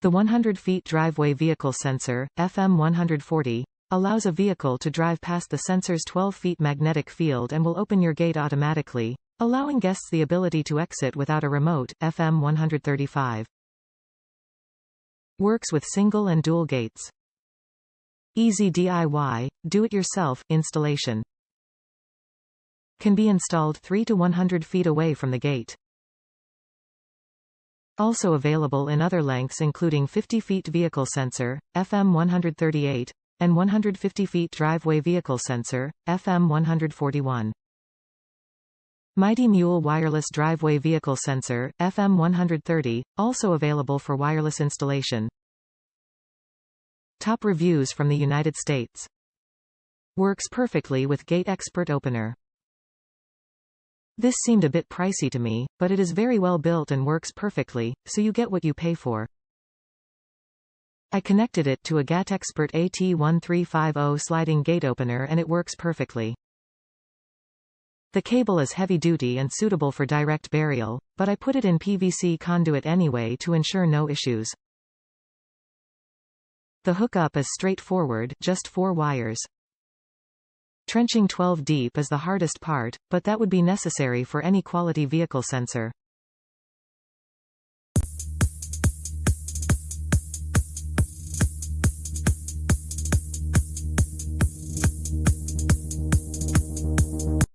The 100 feet driveway vehicle sensor, FM140, allows a vehicle to drive past the sensor's 12 feet magnetic field and will open your gate automatically, allowing guests the ability to exit without a remote. FM135 works with single and dual gates. Easy DIY, do-it-yourself, installation. Can be installed 3 to 100 feet away from the gate. Also available in other lengths including 50 feet vehicle sensor, FM138, and 150 feet driveway vehicle sensor, FM141. Mighty Mule wireless driveway vehicle sensor, FM130, also available for wireless installation. Top reviews from the United States. Works perfectly with Gatexpert opener. This seemed a bit pricey to me, but it is very well built and works perfectly, so you get what you pay for. I connected it to a Gatexpert AT1350 sliding gate opener and it works perfectly. The cable is heavy-duty and suitable for direct burial, but I put it in PVC conduit anyway to ensure no issues. The hookup is straightforward, just 4 wires. Trenching 12 deep is the hardest part, but that would be necessary for any quality vehicle sensor.